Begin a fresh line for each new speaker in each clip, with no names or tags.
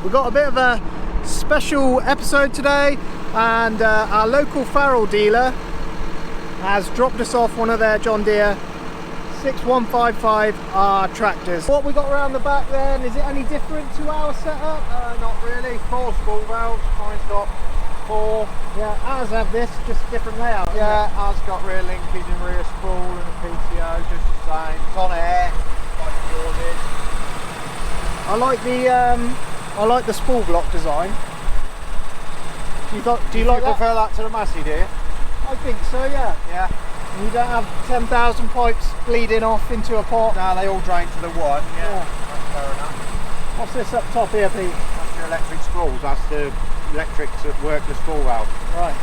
We've got a bit of a special episode today, and our local farrow dealer has dropped us off one of their Jhon Deere 6155R tractors. What we got around the back then, is it any different to our setup?
Not really. 4 spool valves, mine's got 4.
Yeah, ours have this, just different layout.
Yeah, ours got rear linkage and rear spool and a PTO, just the same. It's on air, like yours is.
I like the spool block design. Do you like that?
Prefer that to the Massey, do you?
I think so, yeah.
Yeah.
You don't have 10,000 pipes bleeding off into a pot.
No, they all drain to the one. Yeah. That's fair enough.
What's this up top here, Pete?
That's your electric spools. That's the electrics that work the spool valve.
Right.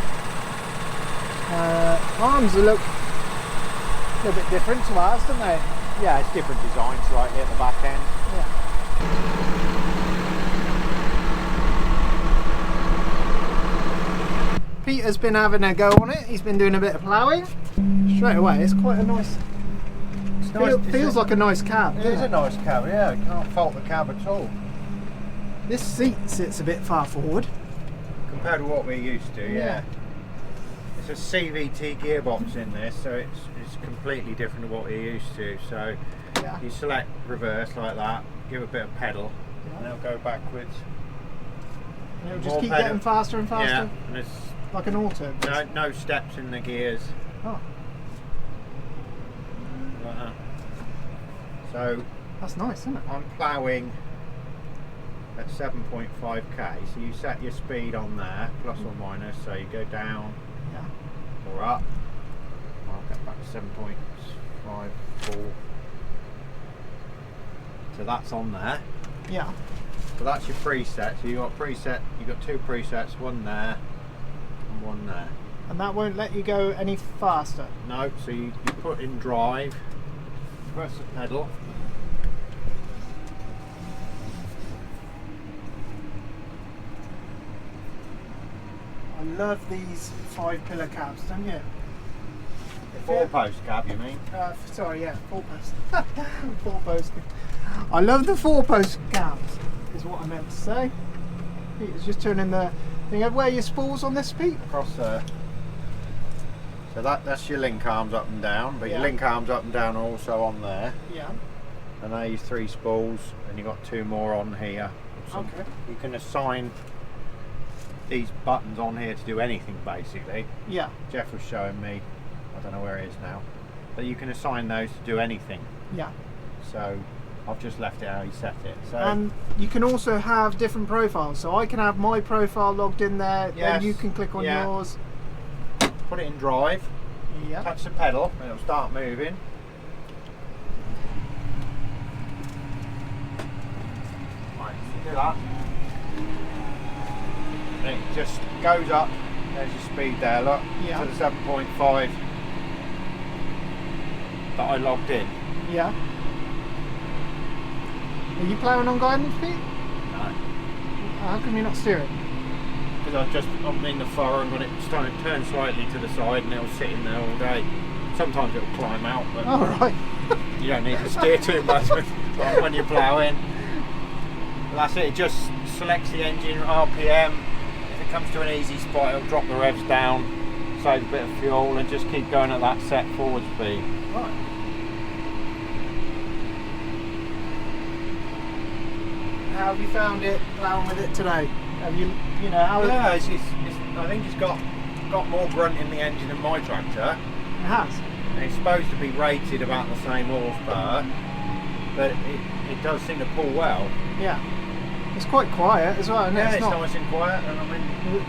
Arms look a little bit different to ours, don't they?
Yeah, it's different designs slightly at the back end.
Yeah. Peter's been having a go on it. He's been doing a bit of ploughing. Straight away, it's quite a nice. Feels like a nice cab.
It is a nice cab, yeah. You can't fault the cab at all.
This seat sits a bit far forward.
Compared to what we're used to, yeah. It's a CVT gearbox in this, so it's completely different to what we're used to. So you select reverse like that, give a bit of pedal, and it'll go backwards.
And it'll just keep getting faster and faster.
Yeah, and it's
like an auto.
no steps in the gears.
Oh.
Like that. So
that's nice, isn't it?
I'm ploughing at 7.5k, so you set your speed on there, plus or minus, so you go down or up. I'll get back to 7.54. So that's on there.
Yeah.
So that's your preset. So you got 2 presets, one there and one there.
And that won't let you go any faster?
No, so you put in drive, press the pedal.
I love these 5-pillar cabs, don't you?
The 4-post cab, you mean?
Sorry, yeah, 4-post. 4-post. I love the 4-post cabs, is what I meant to say. Peter's just turning the thing. Where are your spools on this, Pete?
Across there. So that's your link arms up and down, but your link arms up and down are also on there.
Yeah.
And there's 3 spools, and you've got 2 more on here. So
okay.
You can assign these buttons on here to do anything, basically.
Yeah.
Jeff was showing me, I don't know where it is now, but you can assign those to do anything.
Yeah.
So I've just left it how he set it. So
and you can also have different profiles, so I can have my profile logged in there, then you can click on yours.
Put it in drive, touch the pedal and it'll start moving. Right, so do that. And it just goes up, there's your speed there, look, to the 7.5 that I logged in.
Yeah. Are you ploughing on guidance, Pete?
No.
How come you're not steering?
Because I'm in the furrow and got it starting to turn slightly to the side and it'll sit in there all day. Sometimes it'll climb out, but
right.
You don't need to steer too much when you're ploughing. But that's it, it just selects the engine RPM. If it comes to an easy spot, it'll drop the revs down, save a bit of fuel and just keep going at that set forward speed.
Right. How have you found it ploughing with it today? Have you know, how?
Yeah, I think it's got more grunt in the engine than my tractor.
It has.
And it's supposed to be rated about the same horsepower, but it does seem to pull well.
Yeah. It's quite quiet as well, isn't it?
Yeah, it's nice and quiet, and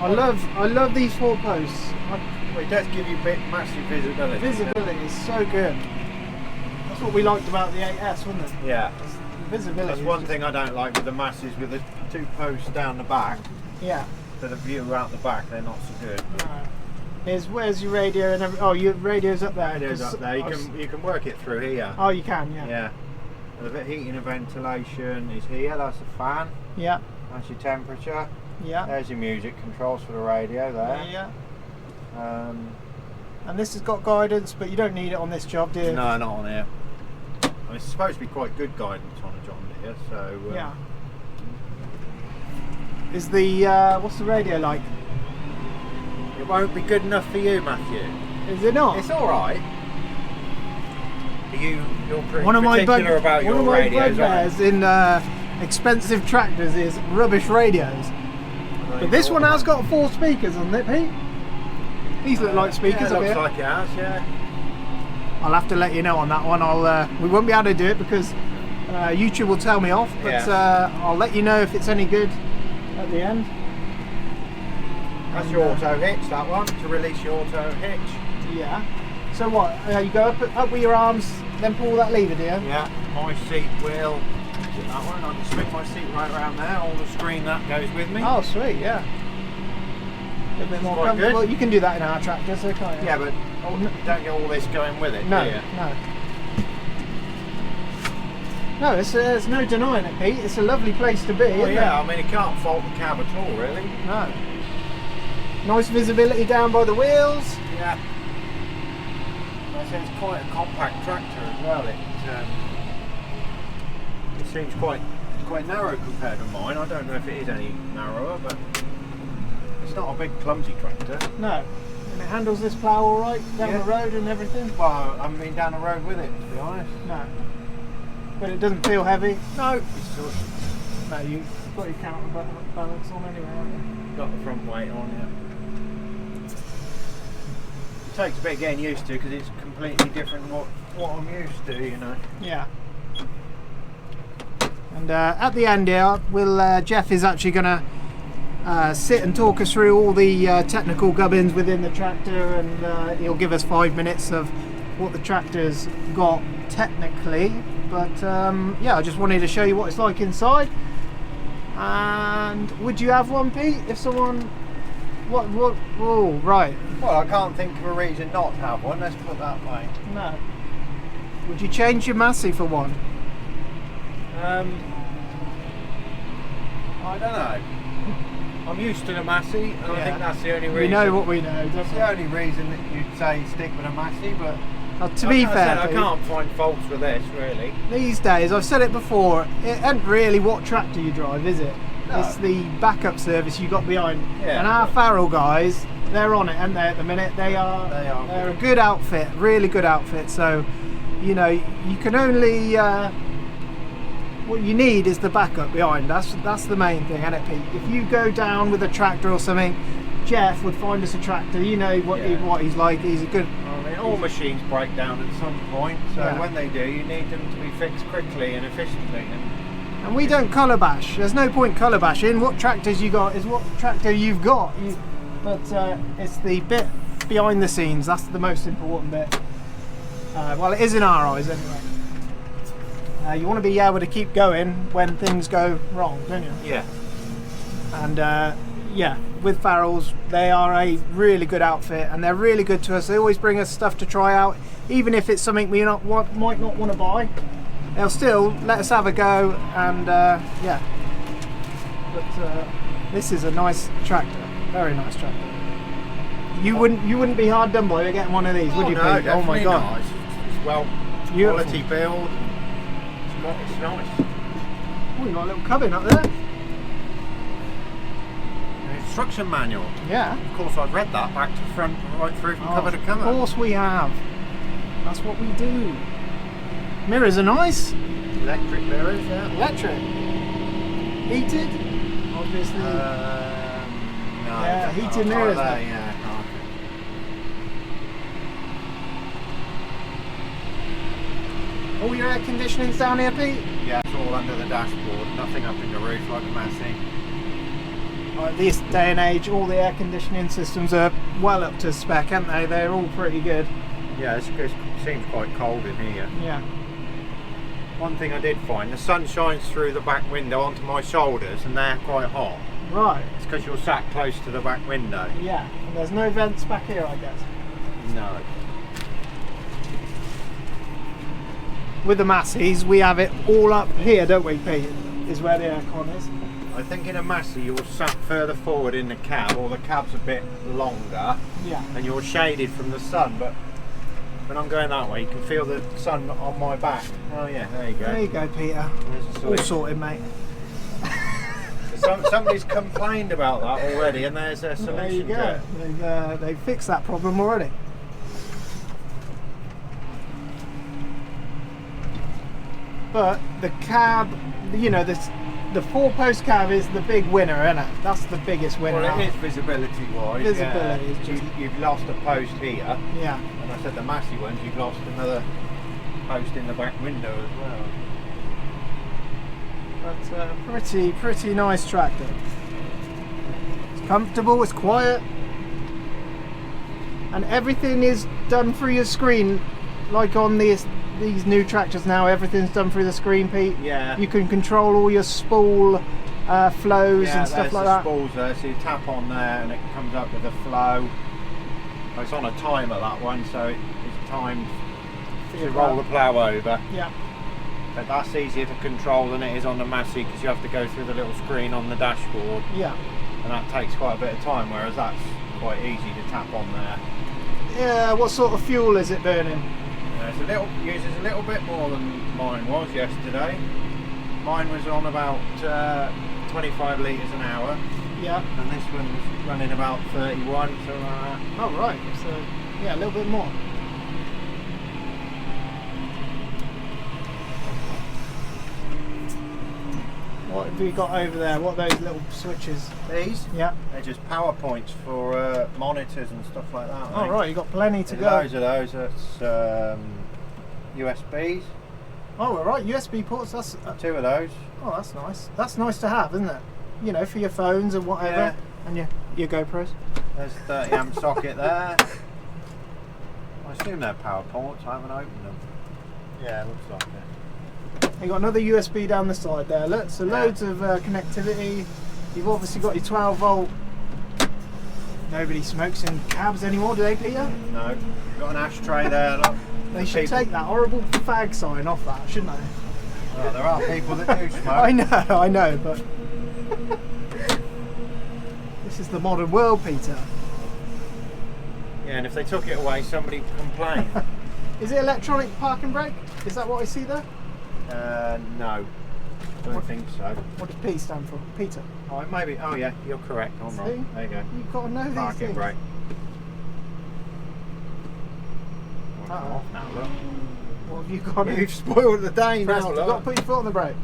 I love these 4 posts.
Well, it does give you massive visibility.
Visibility is so good. That's what we liked about the 8S, wasn't it?
Yeah.
Visibility.
That's one thing I don't like with the masses, with the 2 posts down the back.
Yeah.
For the view out the back, they're not so good.
No. Where's your radio and everything? Oh, your radio's up there.
Radio's up there. You can work it through here.
Oh, you can, yeah.
Yeah. The heating and ventilation is here. That's the fan.
Yeah.
That's your temperature.
Yeah. There's
your music controls for the radio there.
Yeah. And this has got guidance, but you don't need it on this job, do you?
No, not on here. It's supposed to be quite good guidance on a Jhon Deere, so
yeah. Is the what's the radio like?
It won't be good enough for you, Matthew.
Is it not?
It's all right. You're pretty
One of my
particular about your radios, aren't you?
in expensive tractors is rubbish radios. But this one has got 4 speakers on it, Pete. These look like speakers
yeah,
up
looks
here.
like it has, yeah.
I'll have to let you know on that one. We won't be able to do it because YouTube will tell me off. But I'll let you know if it's any good at the end.
That's your auto hitch, that one, to release your auto hitch.
Yeah. So what? You go up with your arms, then pull that lever, do you?
Yeah. My seat will. That one. I can swing my seat right around there. All the screen that goes with me.
Oh, sweet. Yeah. A little bit more
Quite
comfortable.
good.
You can do that in our tractor, so can't you?
Yeah, but you don't get all this going with it,
No,
do you?
no. No, there's no denying it, Pete. It's a lovely place to be.
Well,
isn't
yeah.
it?
I mean, you can't fault the cab at all, really.
No. Nice visibility down by the wheels.
Yeah. I say it's quite a compact tractor as well. It seems quite narrow compared to mine. I don't know if it is any narrower, but it's not a big clumsy tractor.
No. And it handles this plough all right down the road and everything.
Well, I haven't been down the road with it, to be honest.
No. But it doesn't feel heavy.
No. It's sort of
No, you've got your counterbalance on anyway, haven't you?
got the front weight on, yeah. It takes a bit of getting used to because it's completely different what I'm used to, you know.
Yeah. And at the end here, Jeff is actually going to sit and talk us through all the technical gubbins within the tractor, and he'll give us 5 minutes of what the tractor's got technically. But yeah, I just wanted to show you what it's like inside. And would you have one, Pete, if someone... What? Oh, right.
Well, I can't think of a reason not to have one, let's put it that way.
No. Would you change your Massey for one?
I don't know. I'm used to the Massey, and I think that's the only reason.
We know what we know, don't
That's
we?
the only reason that you'd say stick with a Massey, but...
To be fair,
I
Pete,
can't find faults with this, really.
these days, I've said it before, it ain't really what tractor you drive, is it?
No.
It's the backup service you got behind.
Yeah.
And our Farrell guys, they're on it, aren't they, at the minute? They're a good outfit, really good outfit. So, you know, you can only... what you need is the backup behind. That's the main thing, isn't it, Pete? If you go down with a tractor or something, Jeff would find us a tractor. You know what he's like. He's a good...
I mean, all machines break down at some point, so when they do, you need them to be fixed quickly and efficiently.
And we don't colour bash. There's no point colour bashing. What tractors you got is what tractor you've got. But it's the bit behind the scenes. That's the most important bit. Well, it is in our eyes anyway. You want to be able to keep going when things go wrong, don't you?
Yeah.
And yeah, with Farrells, they are a really good outfit, and they're really good to us. They always bring us stuff to try out, even if it's something we might not want to buy. They'll still let us have a go, and yeah. But this is a nice tractor, very nice tractor. You wouldn't be hard done by getting one of these, would you,
no,
Pete? Oh my God!
Not. It's well
Beautiful.
quality build. It's nice.
Oh, you got a little cabin up there.
An instruction manual.
Yeah.
Of course, I've read that back to front, right through from cover to cover.
Of course we have. That's what we do. Mirrors are nice.
Electric mirrors, yeah.
Electric. Heated, obviously.
No.
Yeah, heated mirrors.
There, yeah.
All your air conditioning's down here, Pete?
Yeah, it's all under the dashboard. Nothing up in the roof like a Massey.
This day and age, all the air conditioning systems are well up to spec, aren't they? They're all pretty good.
Yeah, it seems quite cold in here.
Yeah.
One thing I did find, the sun shines through the back window onto my shoulders and they're quite hot.
Right.
It's because you're sat close to the back window.
Yeah. And there's no vents back here, I guess.
No.
With the Masseys, we have it all up here, don't we, Pete? Is where the aircon is.
I think in a Massey you're sat further forward in the cab, or the cab's a bit longer.
Yeah.
And you're shaded from the sun, but when I'm going that way you can feel the sun on my back. Oh yeah, there you go.
There you go, Peter.
There's a
All
switch.
sorted, mate.
Somebody's complained about that already, and there's a solution.
There you go. They've fixed that problem already. But the cab, you know, the 4-post cab is the big winner, isn't it? That's the biggest winner.
Well, it is visibility-wise.
Visibility is just...
You've lost a post here.
Yeah.
And I said the massive ones, you've lost another post in the back window as well.
But pretty nice tractor. It's comfortable, it's quiet, and everything is done through your screen. Like on these new tractors now, everything's done through the screen, Pete.
Yeah.
You can control all your spool flows and stuff like that.
Spools there, so you tap on there and it comes up with a flow. It's on a timer, that one, so it's timed to roll the plough over.
Yeah.
But that's easier to control than it is on the Massey, because you have to go through the little screen on the dashboard.
Yeah.
And that takes quite a bit of time, whereas that's quite easy to tap on there.
Yeah. What sort of fuel is it burning?
Uses a little bit more than mine was yesterday. Mine was on about 25 litres an hour.
Yeah.
And this one was running about 31, so
oh right, so yeah, a little bit more. What have you got over there? What are those little switches?
These?
Yeah.
They're just power points for monitors and stuff like that.
Oh right, you've got plenty to go.
Loads of those. That's USBs.
Oh right, USB ports. That's
2 of those.
Oh, that's nice. That's nice to have, isn't it? You know, for your phones and whatever,
yeah.
and your GoPros.
There's 30 amp socket there. I assume they're power ports. I haven't opened them. Yeah, it looks like it.
You got another USB down the side there. Look, so loads of connectivity. You've obviously got your 12 volt. Nobody smokes in cabs anymore, do they, Peter?
No. You've got an ashtray there. Look.
They should take that horrible fag sign off that, shouldn't they?
Well, there are people that do smoke.
I know, but this is the modern world, Peter.
Yeah, and if they took it away, somebody would complain.
Is it electronic parking brake? Is that what I see there?
No. Don't think so.
What does P stand for? Peter.
Oh, maybe. Oh, yeah, you're correct. I'm wrong. There you go.
You've got to know these
parking
things.
brake. Off now, look.
What have you got?
You've spoiled the day now,
You've got to put your foot on the brake.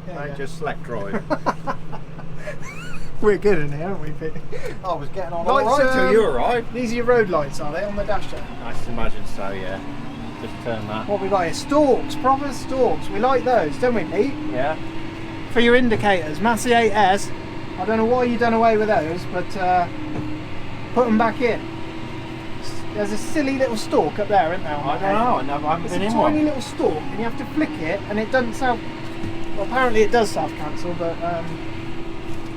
Don't just slack drive.
We're good in here, aren't we, Pete?
I was getting on
Lights,
alright till you arrived.
These are your road lights, are they, on the dash there?
I should imagine so, yeah. Just turn that.
What we got here? Stalks, proper stalks. We like those, don't we, Pete?
Yeah.
For your indicators, Massey 8S. I don't know why you done away with those, but put them back in. There's a silly little stalk up there, isn't there?
I don't know, I haven't been in one.
It's a tiny little stalk, and you have to flick it, and it doesn't self. Well, apparently it does self-cancel, but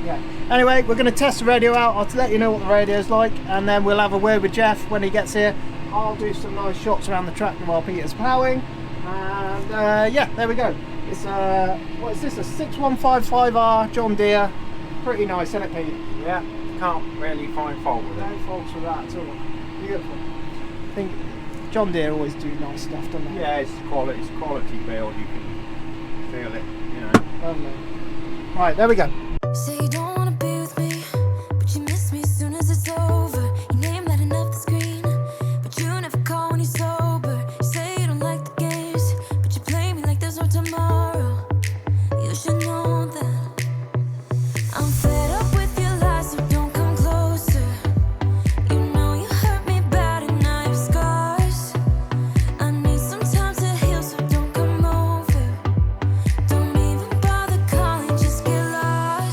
yeah. Anyway, we're going to test the radio out. I'll let you know what the radio's like, and then we'll have a word with Jeff when he gets here. I'll do some nice shots around the tractor while Peter's ploughing, and yeah, there we go. It's what is this? A 6155R Jhon Deere. Pretty nice, isn't it, Pete?
Yeah. Can't really find fault with it.
No faults with that at all. Beautiful. I think Jhon Deere always do nice stuff, don't they?
Yeah, it's quality build. You can feel it, you know.
Lovely. Right, there we go.
Say you don't wanna be with me, but you miss me as soon as it's over. Your name lighting up the screen, but you never call when you're sober. You say you don't like the games, but you play me like there's no tomorrow. You should know that I'm fed up with your lies, so don't come closer. You know you hurt me bad and I have scars. I need some time to heal, so don't come over. Don't even bother calling, just get lost.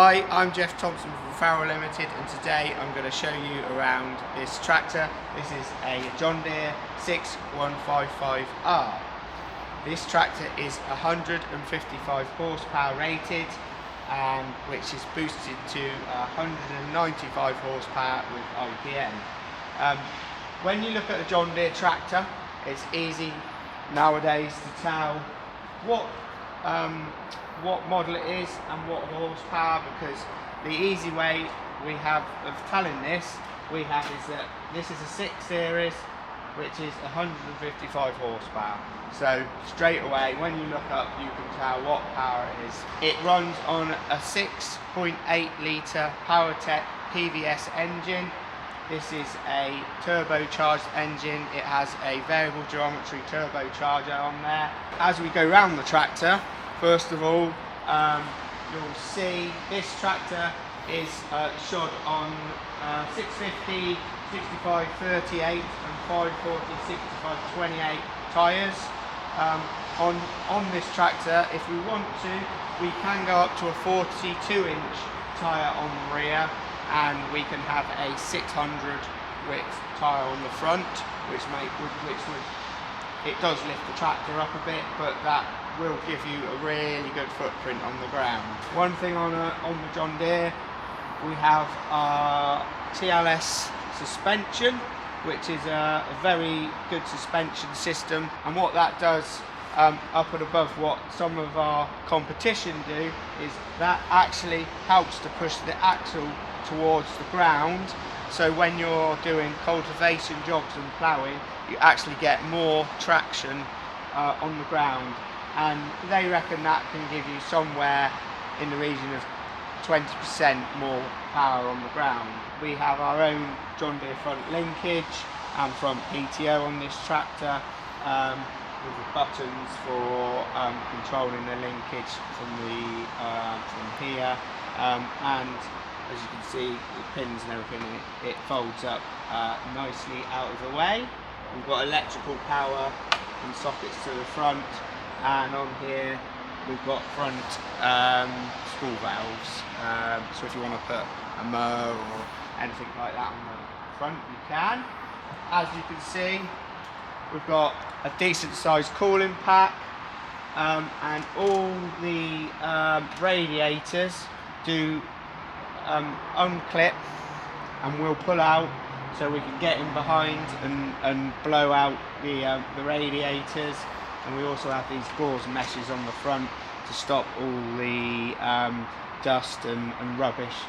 Hi, I'm Jeff Thompson from Farrell Limited, and today I'm going to show you around this tractor. This is a Jhon Deere 6155R. This tractor is 155 horsepower rated, which is boosted to 195 horsepower with IPM. When you look at a Jhon Deere tractor, it's easy nowadays to tell what model it is and what horsepower, because the easy way we have of telling this is that this is a 6 series, which is 155 horsepower. So straight away when you look up you can tell what power it is. It runs on a 6.8 litre PowerTech PVS engine. This is a turbocharged engine. It has a variable geometry turbocharger on there. As we go round the tractor, first of all, you'll see this tractor is shod on 650 6538 and 540 6528 tyres. On this tractor, if we want to, we can go up to a 42-inch tyre on the rear, and we can have a 600 width tyre on the front, which it does lift the tractor up a bit, but that will give you a really good footprint on the ground. One thing on the Jhon Deere, we have our TLS suspension, which is a very good suspension system, and what that does up and above what some of our competition do is that actually helps to push the axle towards the ground, so when you're doing cultivation jobs and ploughing you actually get more traction on the ground, and they reckon that can give you somewhere in the region of 20% more power on the ground. We have our own Jhon Deere front linkage and front PTO on this tractor, with the buttons for controlling the linkage from here, and as you can see the pins and everything, it folds up nicely out of the way. We've got electrical power and sockets to the front, and on here we've got front spool valves, so if you want to put a mow or anything like that on the front you can. As you can see, we've got a decent sized cooling pack, and all the radiators do unclip and will pull out, so we can get in behind and blow out the radiators. And we also have these gauze meshes on the front to stop all the dust and rubbish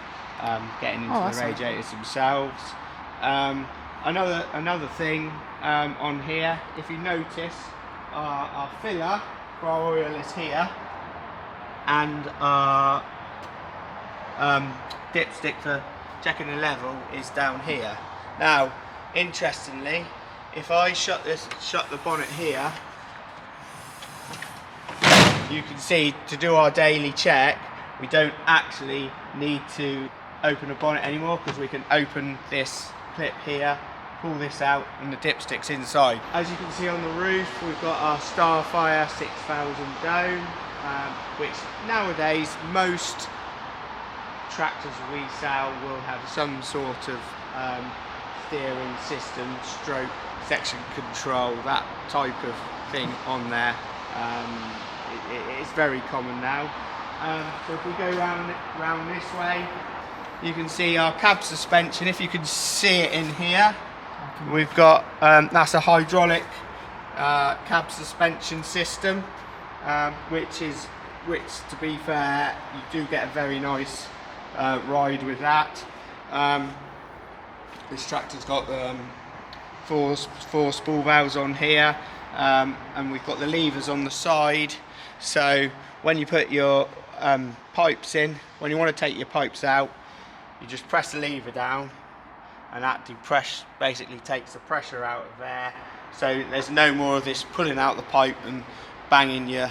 getting into the radiators themselves. Another thing on here, if you notice, our filler for our oil is here, and our dipstick for checking the level is down here. Now, interestingly, if I shut the bonnet here, you can see to do our daily check we don't actually need to open a bonnet anymore, because we can open this clip here, pull this out, and the dipstick's inside. As you can see on the roof, we've got our Starfire 6000 dome, which nowadays most tractors we sell will have some sort of steering system, stroke, section control, that type of thing on there. It's very common now. So if we go round this way, you can see our cab suspension. If you can see it in here, we've got that's a hydraulic cab suspension system, which to be fair, you do get a very nice ride with that. This tractor's got four spool valves on here, and we've got the levers on the side, so when you put your pipes in, when you want to take your pipes out, you just press the lever down, and that basically takes the pressure out of there, so there's no more of this pulling out the pipe and banging your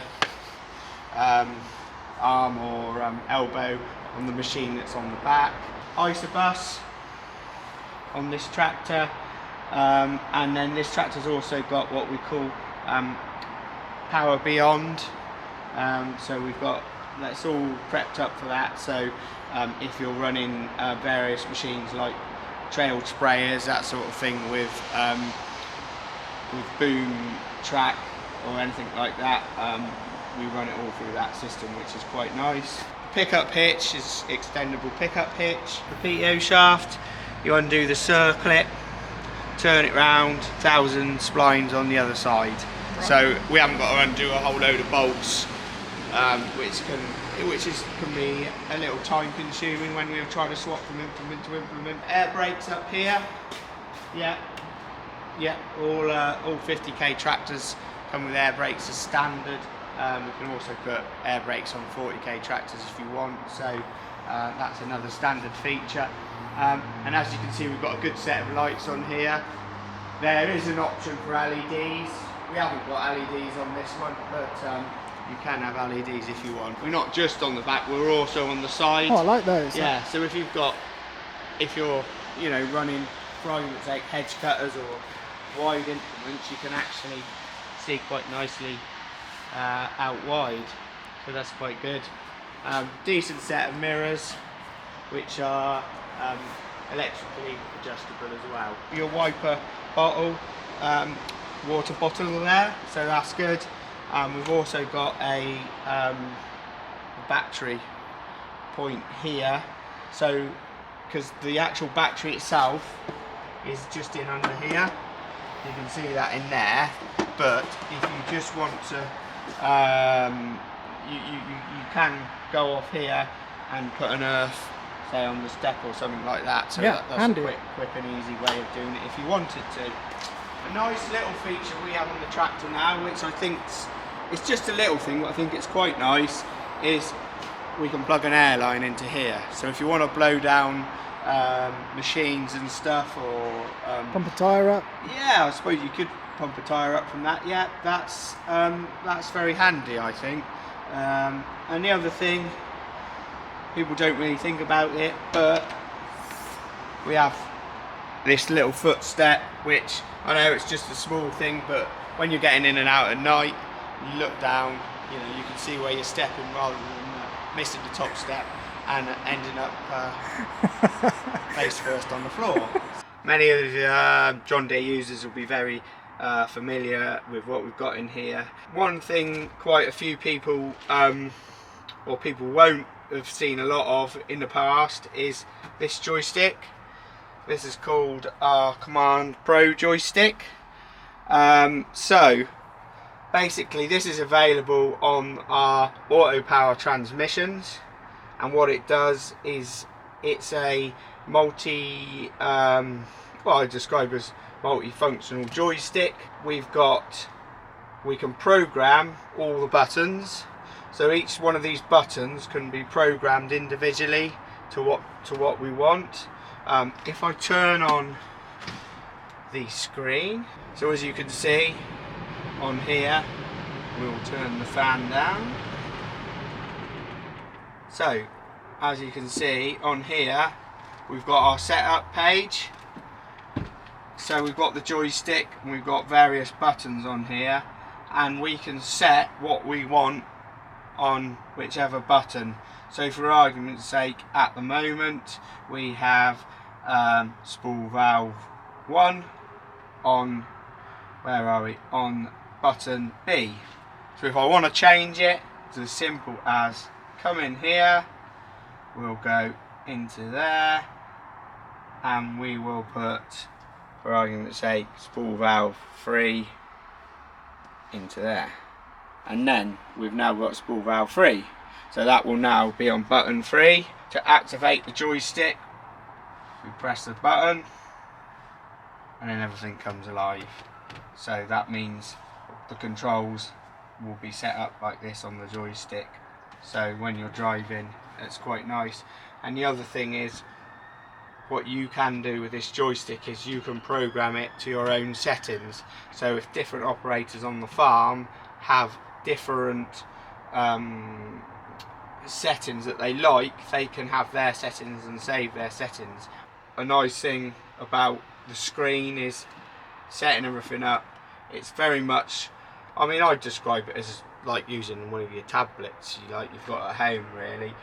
arm or elbow on the machine that's on the back. Isobus on this tractor, and then this tractor's also got what we call power beyond, so we've got that's all prepped up for that. So if you're running various machines like trail sprayers, that sort of thing, with boom track or anything like that, we run it all through that system, which is quite nice. Pickup hitch is extendable pickup hitch. The PTO shaft, you undo the circlip, turn it round, 1,000 splines on the other side. Right. So we haven't got to undo a whole load of bolts, which can be a little time consuming when we try to swap from implement to implement. Air brakes up here, yeah, all 50k tractors come with air brakes as standard. We can also put air brakes on 40k tractors if you want, so that's another standard feature. And as you can see, we've got a good set of lights on here. There is an option for LEDs. We haven't got LEDs on this one, but you can have LEDs if you want. We're not just on the back, we're also on the side.
Oh, I like those.
Yeah, so if you're running, for argument's sake, hedge cutters or wide implements, you can actually see quite nicely out wide, so that's quite good. Decent set of mirrors, which are electrically adjustable as well. Your wiper bottle, water bottle there, so that's good. We've also got a battery point here, so because the actual battery itself is just in under here, you can see that in there. But if you just want to, you can go off here and put an earth, say, on the step or something like that. So
yeah,
that's a quick and easy way of doing it if you wanted to. A nice little feature we have on the tractor now, which I think it's just a little thing, but I think it's quite nice, is we can plug an air line into here. So if you want to blow down machines and stuff, or
pump a tyre up.
Yeah, I suppose you could pump a tyre up from that. Yeah, that's very handy, I think. And the other thing, people don't really think about it, but we have this little footstep, which I know it's just a small thing, but when you're getting in and out at night, you look down, you can see where you're stepping rather than missing the top step and ending up face first on the floor. Many of Jhon Deere users will be very familiar with what we've got in here. One thing quite a few people, or people won't have seen a lot of in the past, is this joystick. This is called our CommandPro joystick. So basically this is available on our auto power transmissions, and what it does is it's a I describe as multi-functional joystick. We can program all the buttons, so each one of these buttons can be programmed individually to what we want. If I turn on the screen, so as you can see on here, we'll turn the fan down. So as you can see on here, we've got our setup page. So we've got the joystick and we've got various buttons on here, and we can set what we want on whichever button. So for argument's sake, at the moment we have spool valve 1 on, where are we, on button B. So if I want to change it, it's as simple as come in here, we'll go into there, and we will put, for argument's sake, spool valve 3 into there, and then we've now got spool valve 3. So that will now be on button 3. To activate the joystick, we press the button and then everything comes alive. So that means the controls will be set up like this on the joystick. So when you're driving, it's quite nice. And the other thing is, what you can do with this joystick is you can program it to your own settings. So if different operators on the farm have different settings that they like, they can have their settings and save their settings. A nice thing about the screen is setting everything up. It's very much I mean, I'd describe it as like using one of your tablets. You've got at home, really.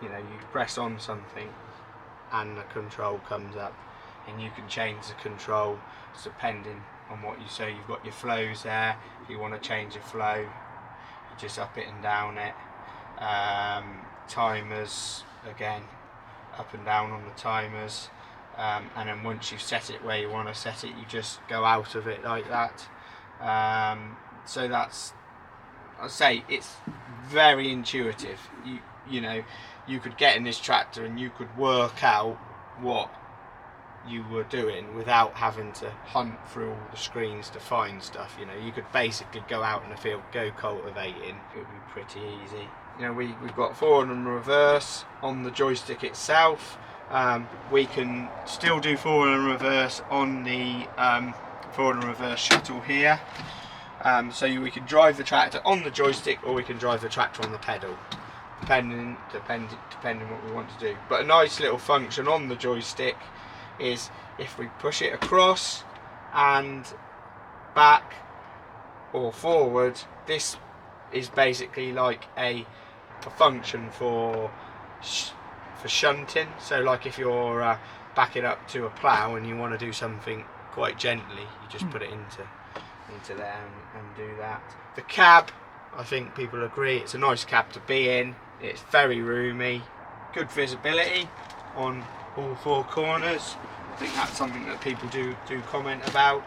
You know, you press on something, and the control comes up, and you can change the control depending on what you say. You've got your flows there. If you want to change your flow, you just up it and down it. Timers, again, up and down on the timers. And then once you've set it where you want to set it, you just go out of it like that. So that's, I'd say it's very intuitive. You know, you could get in this tractor and you could work out what you were doing without having to hunt through all the screens to find stuff. You know, you could basically go out in the field, go cultivating. It would be pretty easy. You know, we've got forward and reverse on the joystick itself. We can still do forward and reverse on the forward and reverse shuttle here. So we can drive the tractor on the joystick, or we can drive the tractor on the pedal, depending what we want to do. But a nice little function on the joystick is if we push it across and back or forward, this is basically like a function for shunting. So like if you're backing up to a plough and you want to do something quite gently, you just put it into there and do that. The cab, I think people agree, it's a nice cab to be in. It's very roomy, good visibility on all four corners. I think that's something that people do comment about.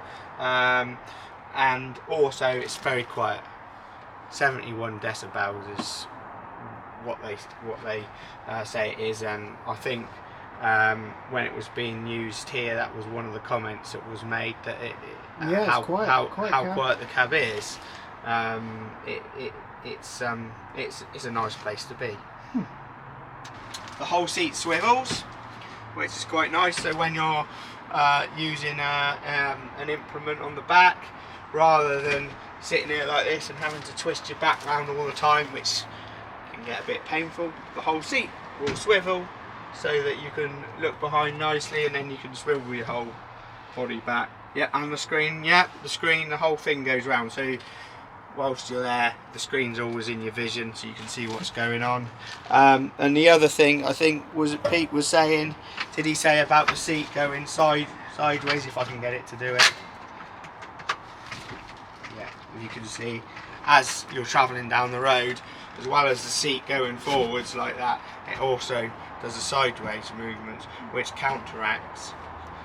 And also it's very quiet. 71 decibels is what they say it is, and I think when it was being used here, that was one of the comments that was made, that how quiet the cab is. It's a nice place to be. The whole seat swivels, which is quite nice. So when you're using an implement on the back, rather than sitting here like this and having to twist your back round all the time, which can get a bit painful, the whole seat will swivel so that you can look behind nicely, and then you can swivel your whole body back. Yeah, and the screen, the whole thing goes round. So whilst you're there, the screen's always in your vision, so you can see what's going on. And the other thing, I think, was Pete was saying, did he say about the seat going sideways? If I can get it to do it. Yeah, you can see as you're travelling down the road, as well as the seat going forwards like that, it also does a sideways movement, which counteracts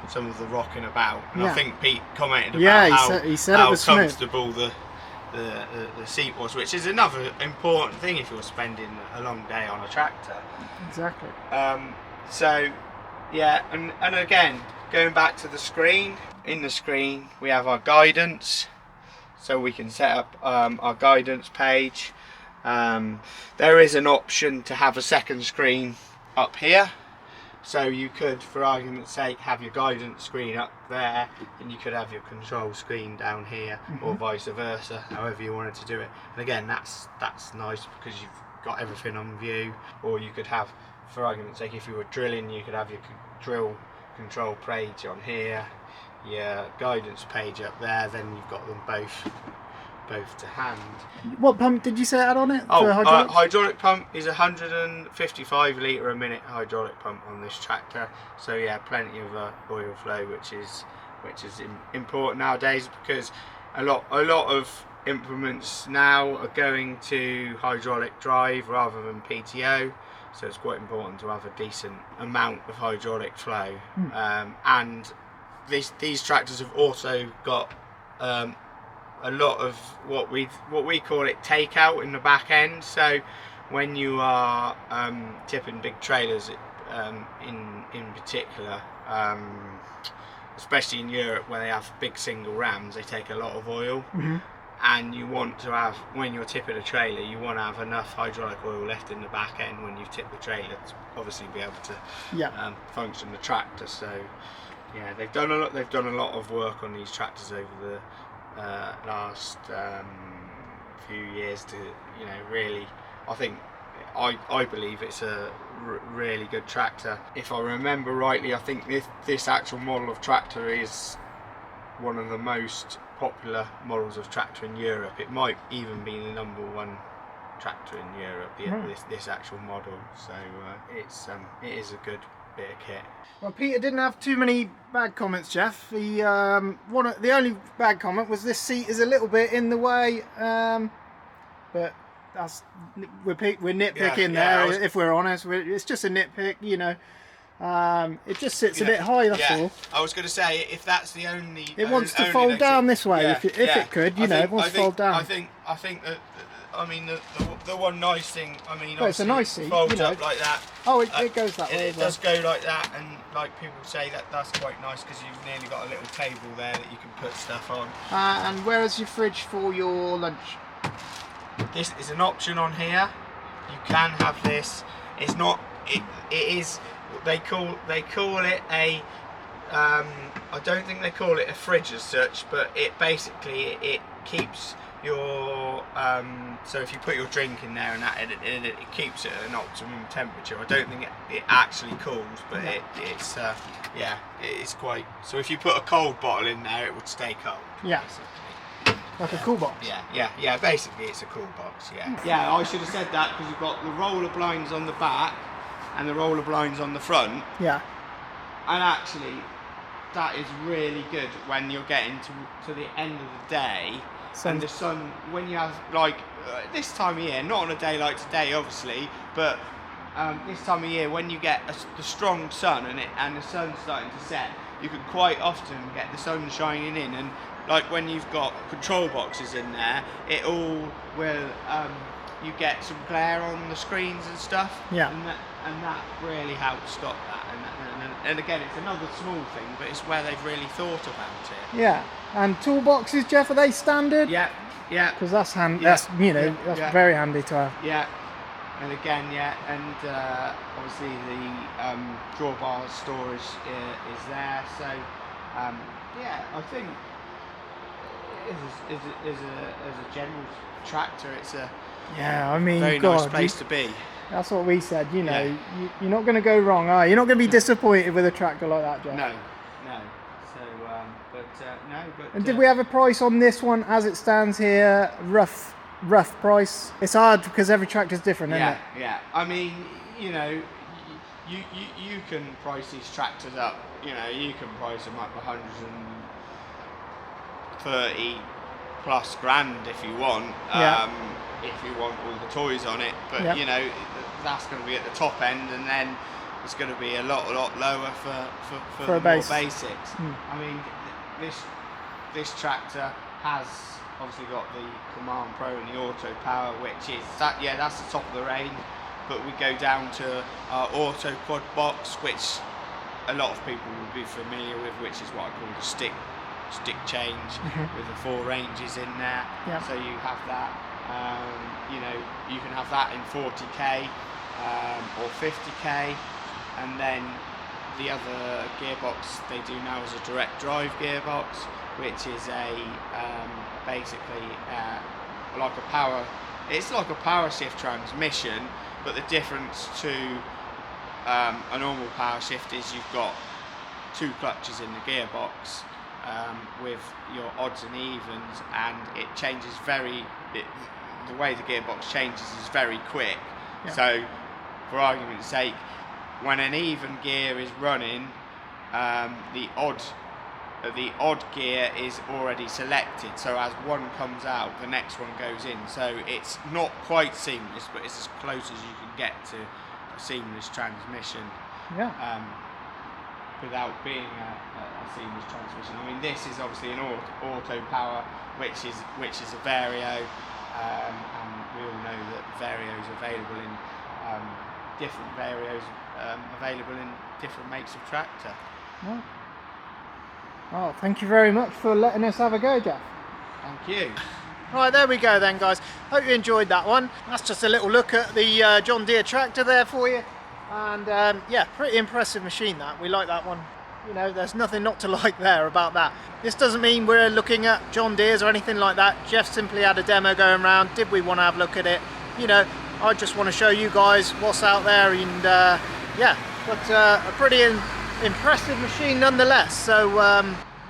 some of the rocking about. And I think Pete commented about how comfortable the seat was, which is another important thing if you're spending a long day on a tractor.
Exactly.
So yeah, and again, going back to the screen, in the screen we have our guidance, so we can set up our guidance page. There is an option to have a second screen up here, so you could, for argument's sake, have your guidance screen up there, and you could have your control screen down here, or vice versa, however you wanted to do it. And again, that's nice because you've got everything on view. Or you could have, for argument's sake, if you were drilling, you could have your drill control page on here, your guidance page up there, then you've got them both to hand.
What pump did you say had on it?
Oh, hydraulic pump is 155 litre a minute hydraulic pump on this tractor. So yeah, plenty of oil flow, which is important nowadays, because a lot of implements now are going to hydraulic drive rather than PTO. So it's quite important to have a decent amount of hydraulic flow. And these tractors have also got a lot of what we call it takeout in the back end. So when you are tipping big trailers, in particular, especially in Europe where they have big single rams, they take a lot of oil. And you want to have, when you're tipping a trailer, you want to have enough hydraulic oil left in the back end when you tip the trailer to obviously be able to function the tractor. So yeah, they've done a lot of work on these tractors over the last few years to, you know, really, I believe it's a really good tractor. If I remember rightly, I think this actual model of tractor is one of the most popular models of tractor in Europe. It might even be the #1 tractor in Europe, this actual model. So it is a good bit of kit.
Well, Peter didn't have too many bad comments, Jeff. The only bad comment was this seat is a little bit in the way, but we're nitpicking there. If we're honest, it's just a nitpick, you know. It just sits a bit high, that's all.
I was going to say, if that's the only...
It wants to fold down this way, if it could, you know, it wants to fold down.
I think that, I mean, the one nice thing, I mean,
well, it's a nice seat,
folds
you know.
up like that.
Oh, it goes that way.
It does go like that, and like people say that's quite nice because you've nearly got a little table there that you can put stuff on.
And where is your fridge for your lunch?
This is an option on here. You can have this. It's not. It is. They call it a. I don't think they call it a fridge as such, but it basically it keeps your. So if you put your drink in there and that, it keeps it at an optimum temperature. I don't think it actually cools, but it's it's quite. So if you put a cold bottle in there, it would stay cold.
Yeah.
Basically.
Like a cool box.
Yeah. Basically, it's a cool box. Yeah. I should have said that because you've got the roller blinds on the back and the roller blinds on the front.
Yeah.
And actually, that is really good when you're getting to the end of the day and the sun. When you have like this time of year, not on a day like today, obviously, but this time of year when you get the strong sun and the sun's starting to set, you can quite often get the sun shining in and. Like when you've got control boxes in there, it all will, you get some glare on the screens and stuff.
Yeah.
And that really helps stop that. And again, it's another small thing, but it's where they've really thought about it.
Yeah. And toolboxes, Jeff, are they standard?
Yeah.
Because that's handy. Yeah. That's very handy to have.
Yeah. And again, and obviously the drawbar storage is there. So I think. As a general tractor, it's a very nice place to be.
That's what we said, you know. You're not going to go wrong, are you? You're not going to be disappointed with a tractor like that, Jeff.
No. So,
and did we have a price on this one as it stands here? Rough price. It's hard because every tractor's different, isn't it?
Yeah. I mean, you know, you can price these tractors up. You know, you can price them up 130 plus grand if you want, if you want all the toys on it, but you know, that's going to be at the top end, and then it's going to be a lot lower for the more basics. I mean, this tractor has obviously got the CommandPro and the Auto Power, which is that's the top of the range, but we go down to our Auto Quad box, which a lot of people will be familiar with, which is what I call the stick change with the 4 ranges in there. So you have that. You know, you can have that in 40k or 50k, and then the other gearbox they do now is a direct drive gearbox, which is a basically like a power. It's like a power shift transmission, but the difference to a normal power shift is you've got 2 clutches in the gearbox. With your odds and evens, and it changes the way the gearbox changes is very quick. So for argument's sake, when an even gear is running, the odd gear is already selected, so as one comes out the next one goes in, so it's not quite seamless, but it's as close as you can get to a seamless transmission. Without being a seamless transmission. I mean, this is obviously an auto power, which is a vario, and we all know that varios are available in different varios, available in different makes of tractor.
Oh, thank you very much for letting us have a go, Jeff.
Thank you.
Right, there we go then, guys. Hope you enjoyed that one. That's just a little look at the Jhon Deere tractor there for you. And pretty impressive machine that. We like that one. You know, there's nothing not to like there about that. This doesn't mean we're looking at Jhon Deere's or anything like that. Jeff simply had a demo going around. Did we want to have a look at it? You know, I just want to show you guys what's out there, and but a pretty impressive machine nonetheless. So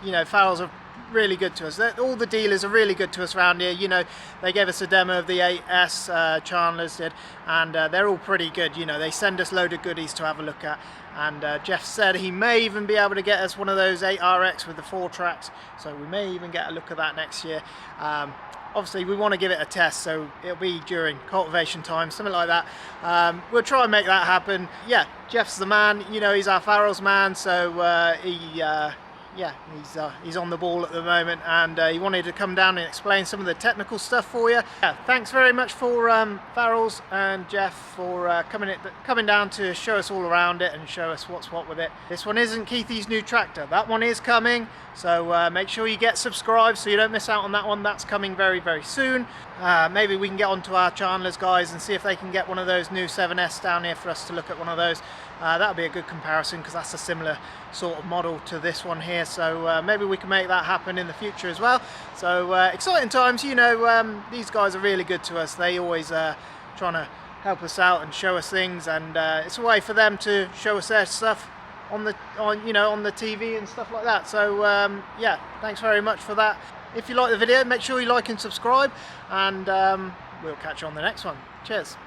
you know, Farrell's a really good to us. All the dealers are really good to us around here. You know, they gave us a demo of the 8S, Chandler's did, and they're all pretty good. You know, they send us a load of goodies to have a look at. And Jeff said he may even be able to get us one of those 8RX with the 4 tracks, so we may even get a look at that next year. Obviously we want to give it a test, so it'll be during cultivation time, something like that. We'll try and make that happen. Yeah, Jeff's the man, you know, he's our Farrell's man, so he's on the ball at the moment, and he wanted to come down and explain some of the technical stuff for you. Yeah, thanks very much for Farrell's and Jeff for coming down to show us all around it and show us what's what with it. This one isn't Keithy's new tractor. That one is coming, so make sure you get subscribed so you don't miss out on that one. That's coming very, very soon. Maybe we can get onto our Chandler's guys and see if they can get one of those new 7S down here for us to look at one of those. That would be a good comparison because that's a similar sort of model to this one here, so maybe we can make that happen in the future as well. So exciting times, you know. These guys are really good to us. They always trying to help us out and show us things, and it's a way for them to show us their stuff on the TV and stuff like that. So yeah, thanks very much for that. If you like the video, make sure you like and subscribe, and we'll catch you on the next one. Cheers.